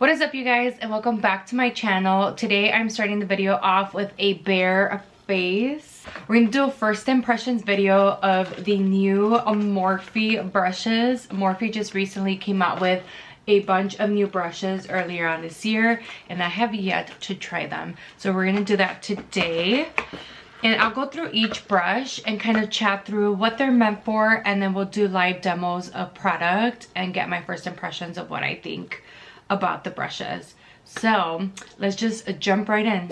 What is up, you guys, and welcome back to my channel. Today I'm starting the video off with a bare face. We're gonna do a first impressions video of the new Morphe brushes. Morphe just recently came out with a bunch of new brushes earlier on this year, and I have yet to try them. So we're gonna do that today. And I'll go through each brush and kind of chat through what they're meant for, and then we'll do live demos of product and get my first impressions of what I think about the brushes. So let's just jump right in.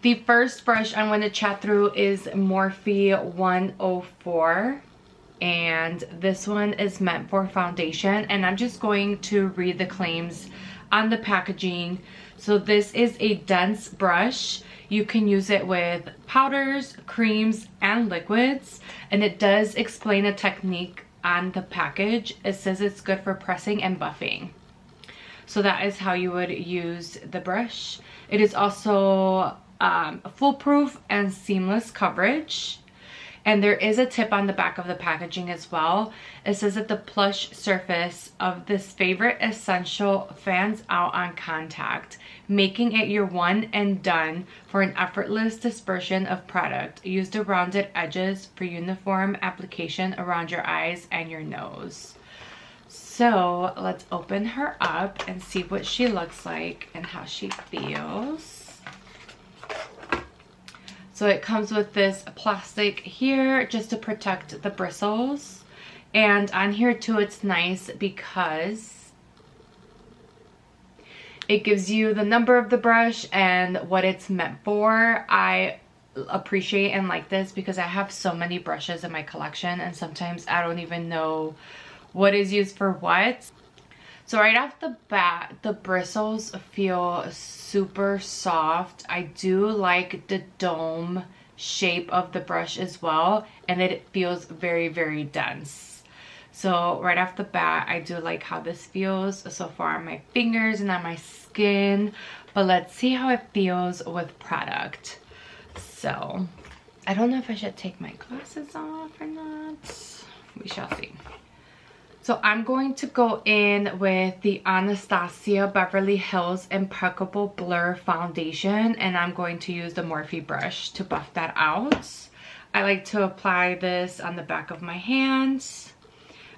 The first brush I'm going to chat through is Morphe 104, and this one is meant for foundation, and I'm just going to read the claims on the packaging. So this is a dense brush. You can use it with powders, creams, and liquids, and it does explain a technique on the package. It says it's good for pressing and buffing. So that is how you would use the brush. It is also foolproof and seamless coverage. And there is a tip on the back of the packaging as well. It says that the plush surface of this favorite essential fans out on contact, making it your one and done for an effortless dispersion of product. Use the rounded edges for uniform application around your eyes and your nose. So let's open her up and see what she looks like and how she feels. So it comes with this plastic here just to protect the bristles. And on here too, it's nice because it gives you the number of the brush and what it's meant for. I appreciate and like this because I have so many brushes in my collection, and sometimes I don't even know what is used for what. So right off the bat, the bristles feel super soft. I do like the dome shape of the brush as well, and it feels very, very dense. So right off the bat, I do like how this feels so far on my fingers and on my skin, but let's see how it feels with product. So I don't know if I should take my glasses off or not. We shall see. So I'm going to go in with the Anastasia Beverly Hills Impeccable Blur Foundation, and I'm going to use the Morphe brush to buff that out. I like to apply this on the back of my hands.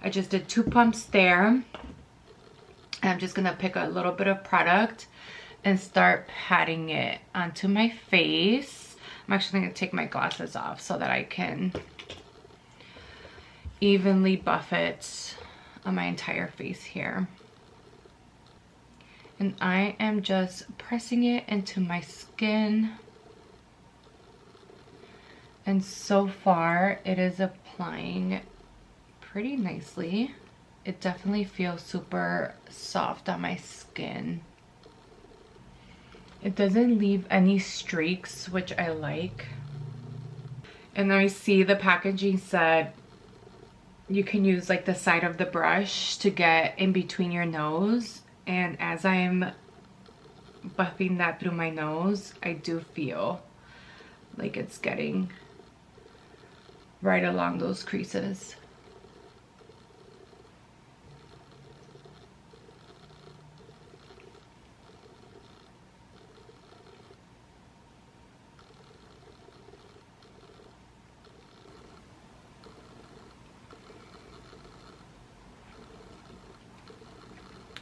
I just did 2 pumps there. And I'm just going to pick a little bit of product and start patting it onto my face. I'm actually going to take my glasses off so that I can evenly buff it on my entire face here. And I am just pressing it into my skin. And so far it is applying pretty nicely. It definitely feels super soft on my skin. It doesn't leave any streaks, which I like. And I see the packaging said you can use like the side of the brush to get in between your nose, and as I'm buffing that through my nose, I do feel like it's getting right along those creases.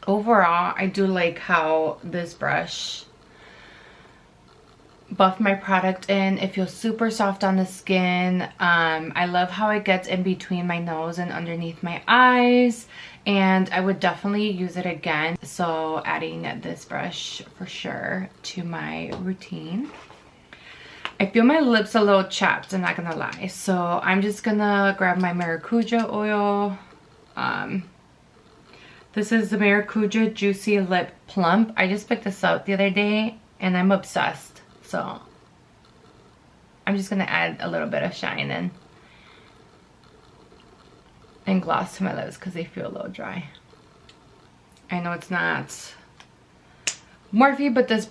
Overall, I do like how this brush buffed my product in. It feels super soft on the skin. I love how it gets in between my nose and underneath my eyes, and I would definitely use it again. So adding this brush for sure to my routine. I feel my lips a little chapped, I'm not gonna lie. So I'm just gonna grab my maracuja oil. This is the Maracuja Juicy Lip Plump. I just picked this up the other day and I'm obsessed. So I'm just going to add a little bit of shine in and gloss to my lips because they feel a little dry. I know it's not Morphe, but this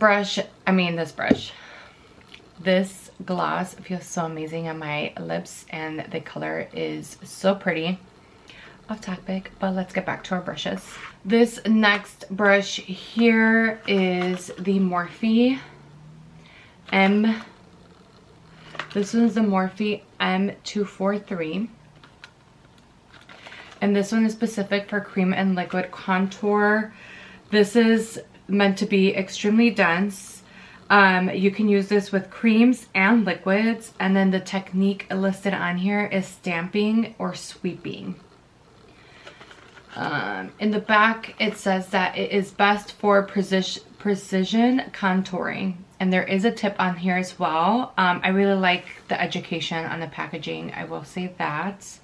gloss feels so amazing on my lips, and the color is so pretty. Off topic, but let's get back to our brushes. This next brush here is the Morphe M. This one's the Morphe M243. And this one is specific for cream and liquid contour. This is meant to be extremely dense. You can use this with creams and liquids. And then the technique listed on here is stamping or sweeping. In the back, it says that it is best for precision contouring. And there is a tip on here as well. I really like the education on the packaging, I will say that.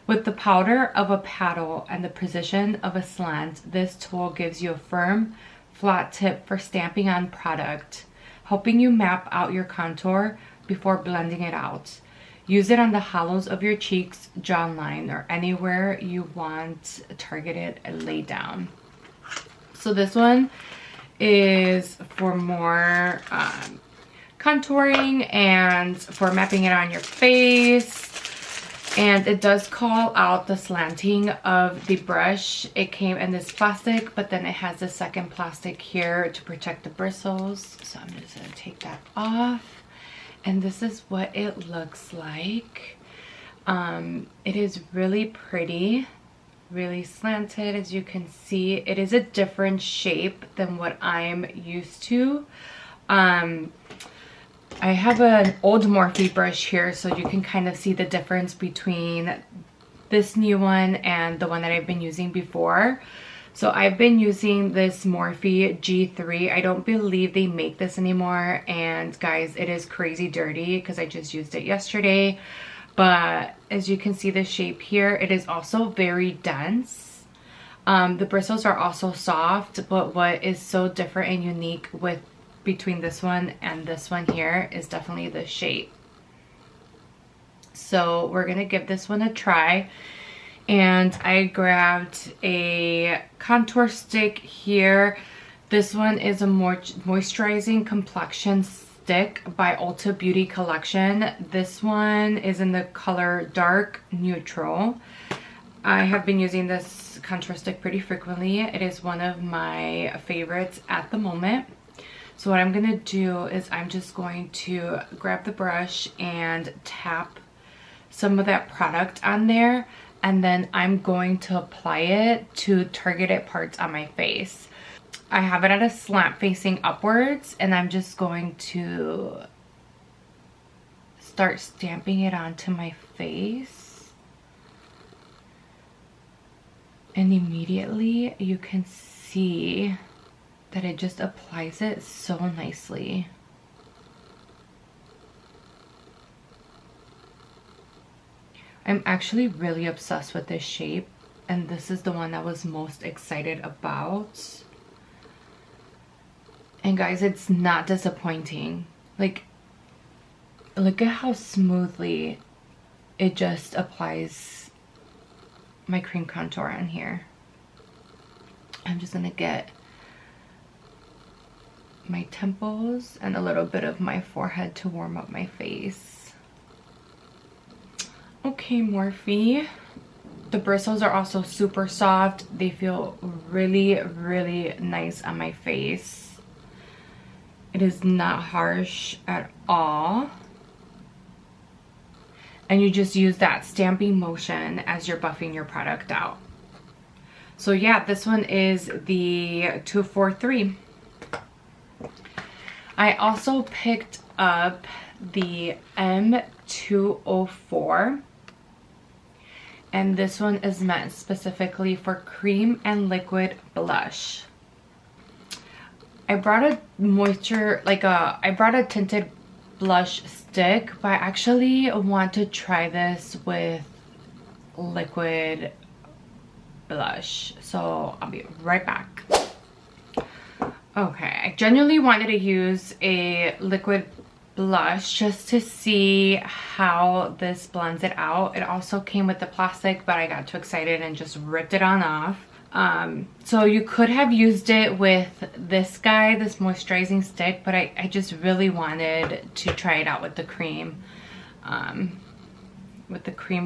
With the powder of a paddle and the precision of a slant, this tool gives you a firm, flat tip for stamping on product, helping you map out your contour before blending it out. Use it on the hollows of your cheeks, jawline, or anywhere you want targeted and laid down. So this one is for more contouring and for mapping it on your face. And it does call out the slanting of the brush. It came in this plastic, but then it has a second plastic here to protect the bristles. So I'm just gonna take that off. And this is what it looks like. It is really pretty, really slanted, as you can see. It is a different shape than what I'm used to. I have an old Morphe brush here, so you can kind of see the difference between this new one and the one that I've been using before. So I've been using this Morphe G3. I don't believe they make this anymore. And guys, it is crazy dirty because I just used it yesterday. But as you can see the shape here, it is also very dense. The bristles are also soft, but what is so different and unique between this one and this one here is definitely the shape. So we're gonna give this one a try. And I grabbed a contour stick here. This one is a moisturizing complexion stick by Ulta Beauty Collection. This one is in the color dark neutral. I have been using this contour stick pretty frequently. It is one of my favorites at the moment. So what I'm gonna do is I'm just going to grab the brush and tap some of that product on there. And then I'm going to apply it to targeted parts on my face. I have it at a slant facing upwards, and I'm just going to start stamping it onto my face. And immediately you can see that it just applies it so nicely. I'm actually really obsessed with this shape, and this is the one I was most excited about. And guys, it's not disappointing. Like, look at how smoothly it just applies my cream contour on here. I'm just gonna get my temples and a little bit of my forehead to warm up my face. Okay, Morphe. The bristles are also super soft. They feel really, really nice on my face. It is not harsh at all. And you just use that stamping motion as you're buffing your product out. So yeah, this one is the 243. I also picked up the M204. And this one is meant specifically for cream and liquid blush. I brought a I brought a tinted blush stick, but I actually want to try this with liquid blush. So I'll be right back. Okay, I genuinely wanted to use a liquid blush just to see how this blends it out. It also came with the plastic, but I got too excited and just ripped it on off. So you could have used it with this guy, this moisturizing stick, but I just really wanted to try it out with the cream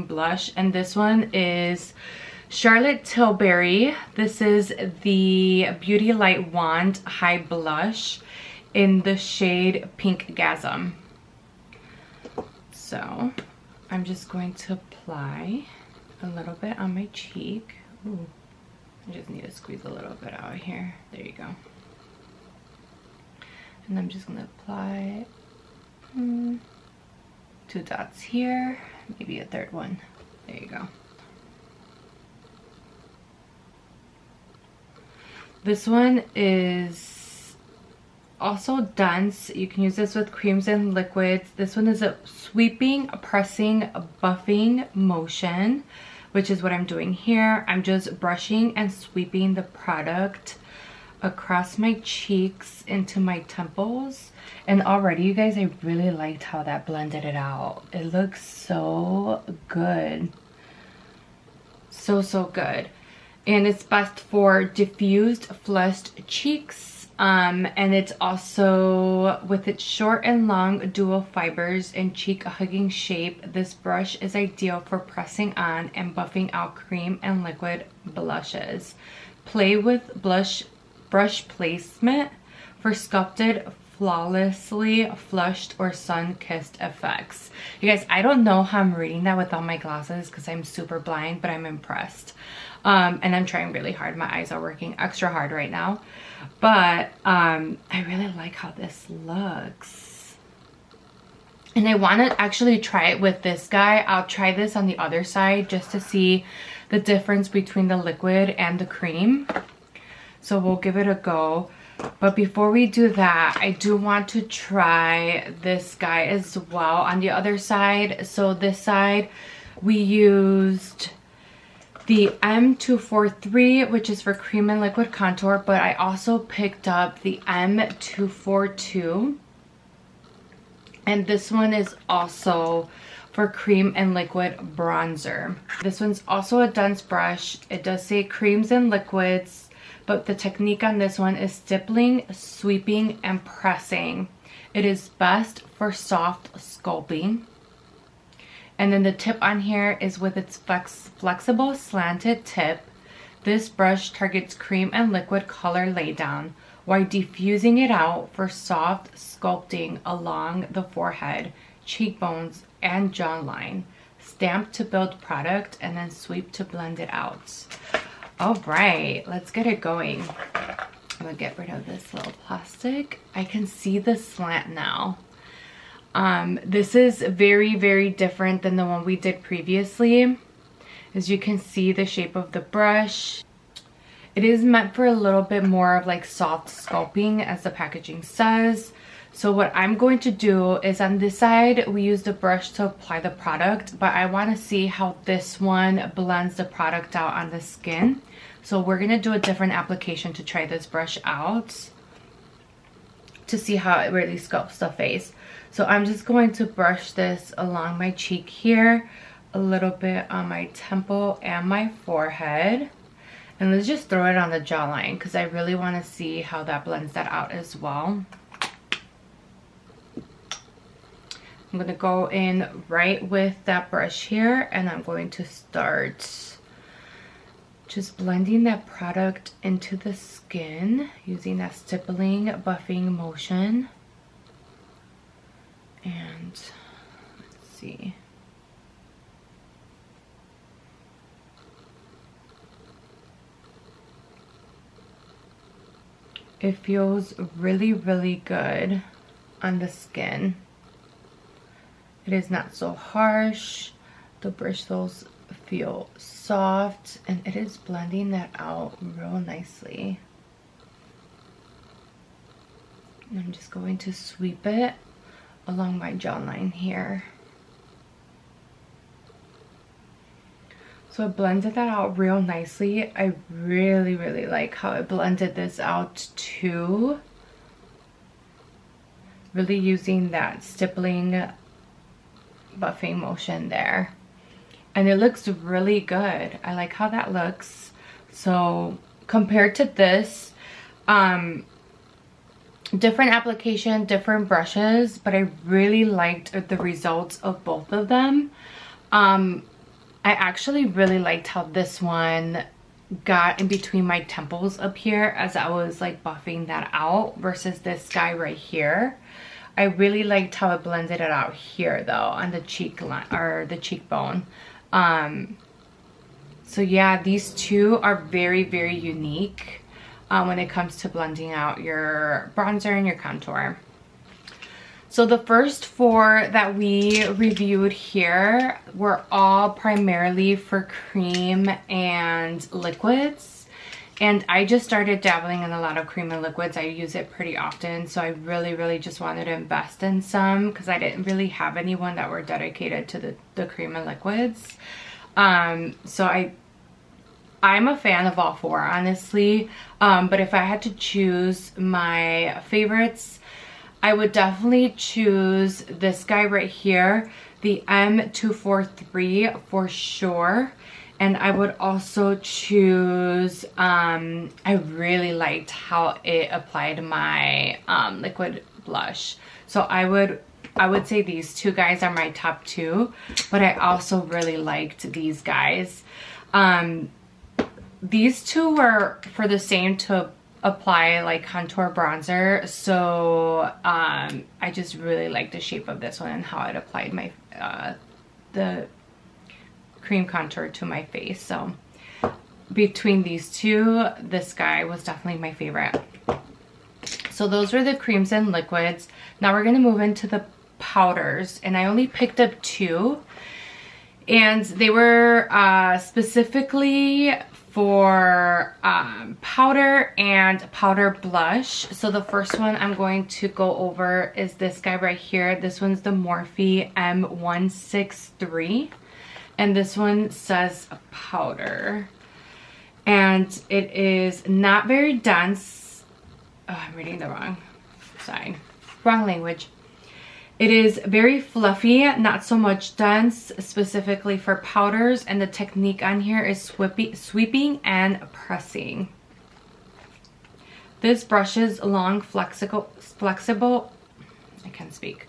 blush. And this one is Charlotte Tilbury. This is the Beauty Light Wand High Blush in the shade Pink Gasm. So I'm just going to apply a little bit on my cheek. Ooh, I just need to squeeze a little bit out here. There you go. And I'm just gonna apply 2 dots here, maybe a third one. There you go. This one is also dense. You can use this with creams and liquids. This one is a sweeping, pressing, buffing motion, which is what I'm doing here. I'm just brushing and sweeping the product across my cheeks into my temples. And already, you guys, I really liked how that blended it out. It looks so good. So good. And it's best for diffused, flushed cheeks. And it's also, with its short and long dual fibers and cheek hugging shape, this brush is ideal for pressing on and buffing out cream and liquid blushes. Play with brush placement for sculpted, flawlessly flushed or sun-kissed effects. You guys, I don't know how I'm reading that without my glasses because I'm super blind, but I'm impressed. And I'm trying really hard. My eyes are working extra hard right now. But I really like how this looks. And I want to actually try it with this guy. I'll try this on the other side just to see the difference between the liquid and the cream. So we'll give it a go. But before we do that, I do want to try this guy as well on the other side. So this side, we used the M243, which is for cream and liquid contour, but I also picked up the M242. And this one is also for cream and liquid bronzer. This one's also a dense brush. It does say creams and liquids, but the technique on this one is stippling, sweeping, and pressing. It is best for soft sculpting. And then the tip on here is with its flexible slanted tip. This brush targets cream and liquid color laydown while diffusing it out for soft sculpting along the forehead, cheekbones, and jawline. Stamp to build product and then sweep to blend it out. All right, let's get it going. I'm gonna get rid of this little plastic. I can see the slant now. This is very different than the one we did previously. As you can see, the shape of the brush. It is meant for a little bit more of like soft sculpting, as the packaging says. So what I'm going to do is, on this side, we use the brush to apply the product, but I want to see how this one blends the product out on the skin. So we're going to do a different application to try this brush out to see how it really sculpts the face. So I'm just going to brush this along my cheek here, a little bit on my temple and my forehead. And let's just throw it on the jawline because I really want to see how that blends that out as well. I'm going to go in right with that brush here, and I'm going to start just blending that product into the skin using that stippling, buffing motion. And let's see. It feels really good on the skin. It is not so harsh. The bristles feel soft, and it is blending that out real nicely. And I'm just going to sweep it along my jawline here. So it blended that out real nicely. I really like how it blended this out too. Really using that stippling, buffing motion there. And it looks really good. I like how that looks. So compared to this, different application, different brushes, but I really liked the results of both of them. I actually really liked how this one got in between my temples up here as I was like buffing that out versus this guy right here. I really liked how it blended it out here though on the cheek line or the cheekbone. So yeah, these two are very, very unique when it comes to blending out your bronzer and your contour. So the first four that we reviewed here were all primarily for cream and liquids. And I just started dabbling in a lot of cream and liquids. I use it pretty often. So I really, really just wanted to invest in some because I didn't really have anyone that were dedicated to the cream and liquids. So I'm a fan of all four, honestly. But if I had to choose my favorites, I would definitely choose this guy right here, the M243 for sure. And I would also choose, I really liked how it applied my liquid blush. So I would say these two guys are my top two, but I also really liked these guys. These two were for the same to apply like contour bronzer, so I just really like the shape of this one and how it applied my the cream contour to my face. So between these two, this guy was definitely my favorite. So those were the creams and liquids. Now we're going to move into the powders, and I only picked up two, and they were specifically for powder and powder blush. So the first one I'm going to go over is this guy right here. This one's the Morphe M163, and this one says powder, and it is not very dense. Oh, I'm reading the wrong side, wrong language. It is very fluffy, not so much dense, specifically for powders, and the technique on here is sweeping and pressing. This brush's long flexible, I can't speak.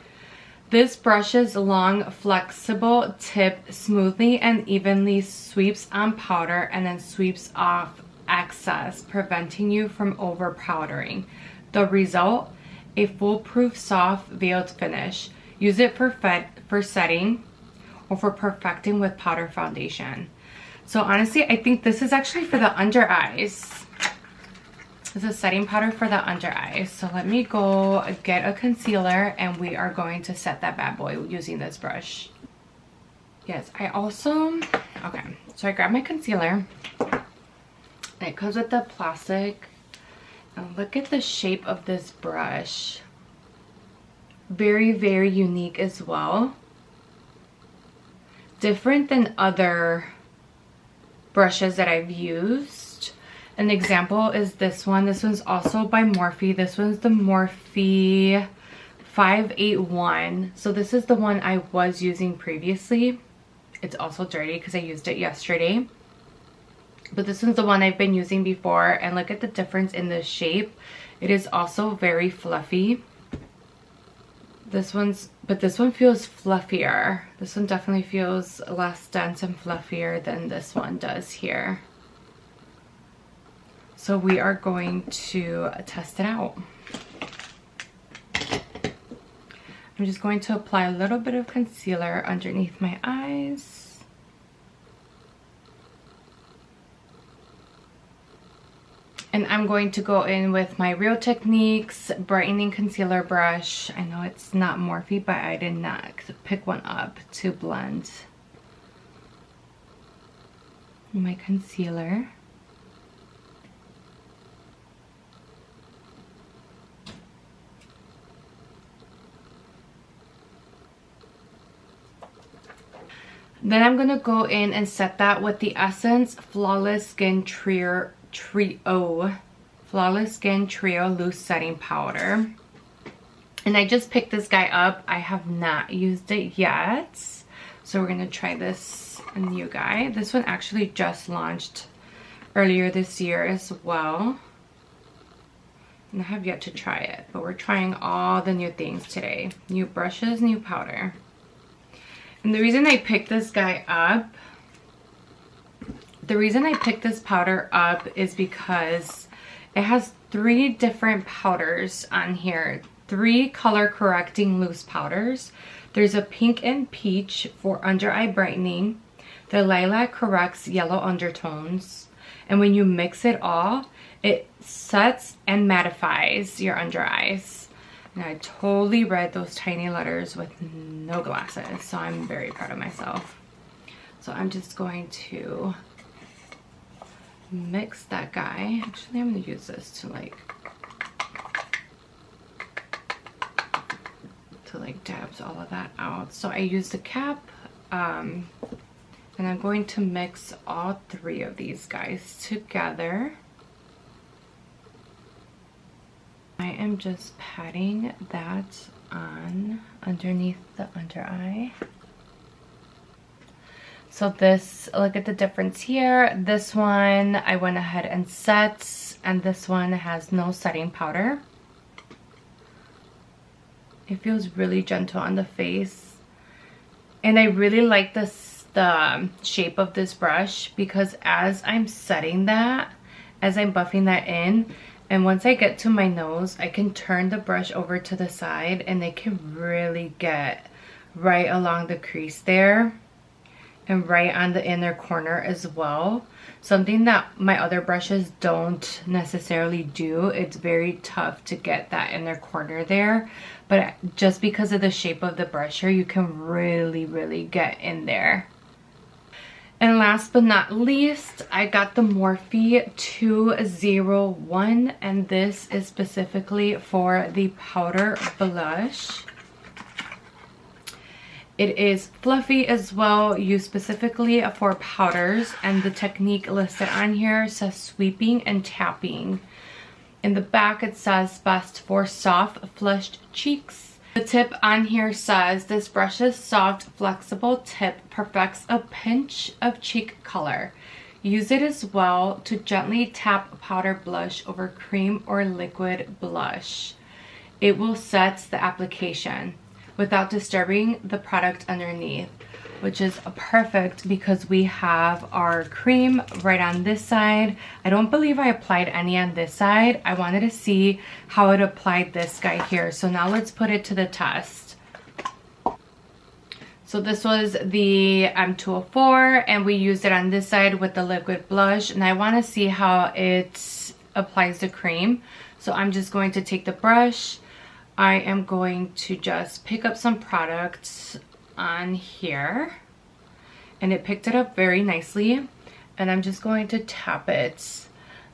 This brush's long flexible tip smoothly and evenly sweeps on powder and then sweeps off excess, preventing you from over powdering. The result? A foolproof soft veiled finish. Use it for setting or for perfecting with powder foundation. So honestly, I think this is actually for the under eyes. This is setting powder for the under eyes. So let me go get a concealer and we are going to set that bad boy using this brush. Yes, I also, okay, so I grabbed my concealer. It comes with the plastic. And look at the shape of this brush. Very, very unique as well. Different than other brushes that I've used. An example is this one. This one's also by Morphe. This one's the Morphe 581. So this is the one I was using previously. It's also dirty because I used it yesterday. But this one's the one I've been using before, and look at the difference in the shape. It is also very fluffy. This one feels fluffier. This one definitely feels less dense and fluffier than this one does here. So we are going to test it out. I'm just going to apply a little bit of concealer underneath my eyes. And I'm going to go in with my Real Techniques brightening concealer brush. I know it's not Morphe, but I did not pick one up to blend my concealer. Then I'm gonna go in and set that with the Essence Flawless Skin Trio Flawless Skin Trio Loose Setting Powder. And I just picked this guy up. I have not used it yet. So we're gonna try this new guy. This one actually just launched earlier this year as well. And I have yet to try it, but we're trying all the new things today. New brushes, new powder. And the reason I picked this guy up The reason I picked this powder up is because it has 3 different powders on here. 3 color correcting loose powders. There's a pink and peach for under eye brightening. The lilac corrects yellow undertones. And when you mix it all, it sets and mattifies your under eyes. And I totally read those tiny letters with no glasses, so I'm very proud of myself. So I'm just going to mix that guy. Actually, I'm going to use this to like dabs all of that out. So I used the cap, and I'm going to mix all 3 of these guys together. I am just patting that on underneath the under eye. So this, look at the difference here. This one I went ahead and set, and this one has no setting powder. It feels really gentle on the face. And I really like this, the shape of this brush, because as I'm setting that, as I'm buffing that in, and once I get to my nose, I can turn the brush over to the side and it can really get right along the crease there and right on the inner corner as well. Something that my other brushes don't necessarily do. It's very tough to get that inner corner there, but just because of the shape of the brusher, you can really get in there. And last but not least, I got the Morphe 201, and this is specifically for the powder blush. It is fluffy as well, used specifically for powders, and the technique listed on here says sweeping and tapping. In the back it says best for soft, flushed cheeks. The tip on here says this brush's soft, flexible tip perfects a pinch of cheek color. Use it as well to gently tap powder blush over cream or liquid blush. It will set the application without disturbing the product underneath, which is perfect because we have our cream right on this side. I don't believe I applied any on this side. I wanted to see how it applied this guy here. So now let's put it to the test. So this was the M204, and we used it on this side with the liquid blush, and I want to see how it applies the cream. So I'm just going to take the brush. I am going to just pick up some products on here, and it picked it up very nicely, and I'm just going to tap it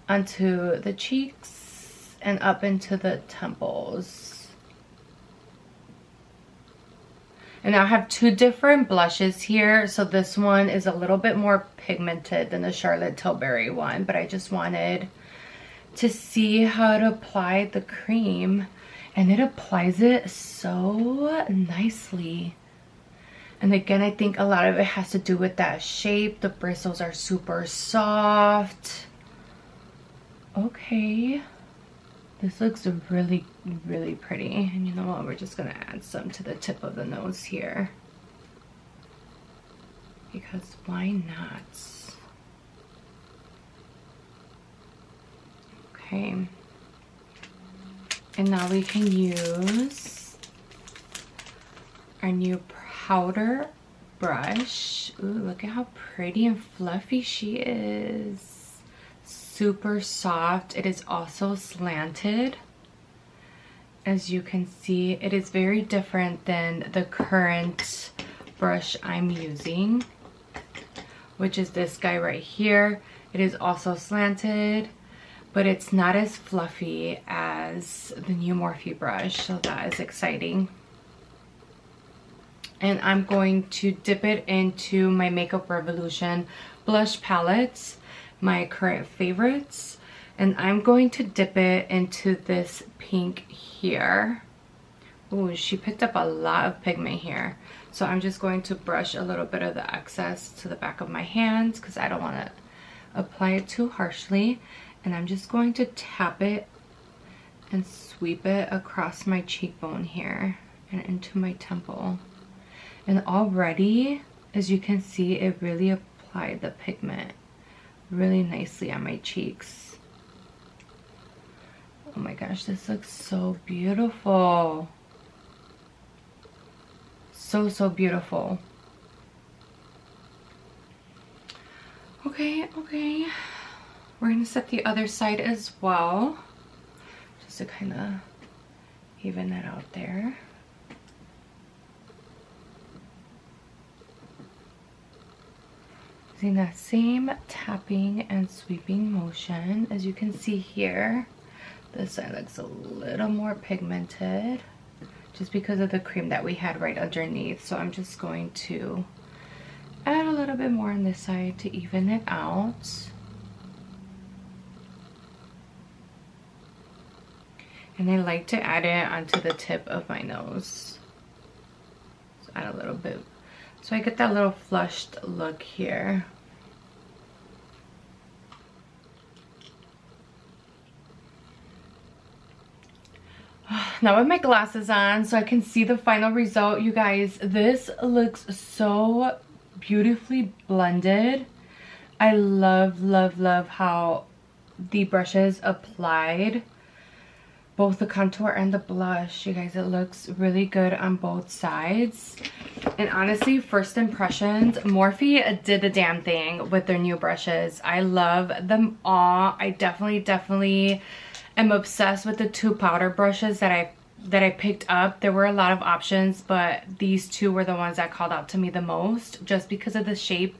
onto the cheeks and up into the temples. And I have 2 different blushes here, so this one is a little bit more pigmented than the Charlotte Tilbury one, but I just wanted to see how to apply the cream, and it applies it so nicely. And again, I think a lot of it has to do with that shape. The bristles are super soft. Okay. This looks really pretty. And you know what? We're just gonna add some to the tip of the nose here. Because why not? Okay. And now we can use our new powder brush. Ooh, look at how pretty and fluffy she is. Super soft. It is also slanted. As you can see, it is very different than the current brush I'm using, which is this guy right here. It is also slanted, but it's not as fluffy as the new Morphe brush, so that is exciting. And I'm going to dip it into my Makeup Revolution blush palettes, my current favorites. And I'm going to dip it into this pink here. Ooh, she picked up a lot of pigment here. So I'm just going to brush a little bit of the excess to the back of my hands because I don't want to apply it too harshly. And I'm just going to tap it and sweep it across my cheekbone here and into my temple. And already, as you can see, it really applied the pigment really nicely on my cheeks. Oh my gosh, this looks so beautiful. So beautiful. Okay, we're gonna set the other side as well, just to kind of even that out there. Using that same tapping and sweeping motion. As you can see here, this side looks a little more pigmented just because of the cream that we had right underneath. So I'm just going to add a little bit more on this side to even it out. And I like to add it onto the tip of my nose. So add a little bit, so I get that little flushed look here. Now with my glasses on so I can see the final result, you guys, this looks so beautifully blended. I love how the brushes applied both the contour and the blush. You guys, it looks really good on both sides. And honestly, first impressions, Morphe did the damn thing with their new brushes. I love them all. I definitely am obsessed with the two powder brushes that I picked up. There were a lot of options, but these two were the ones that called out to me the most, just because of the shape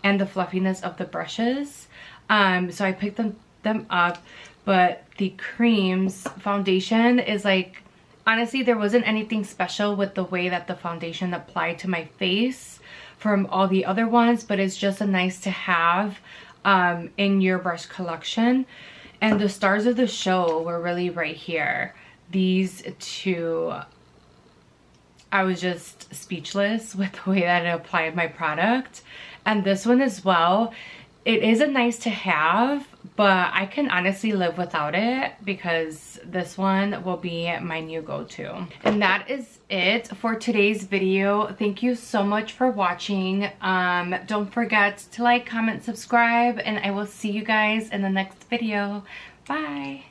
and the fluffiness of the brushes. So I picked them up. But the creams foundation is like, honestly, there wasn't anything special with the way that the foundation applied to my face from all the other ones, but it's just a nice to have in your brush collection. And the stars of the show were really right here. These two, I was just speechless with the way that it applied my product. And this one as well. It is a nice to have, but I can honestly live without it because this one will be my new go-to. And that is it for today's video. Thank you so much for watching. Don't forget to like, comment, subscribe, and I will see you guys in the next video. Bye.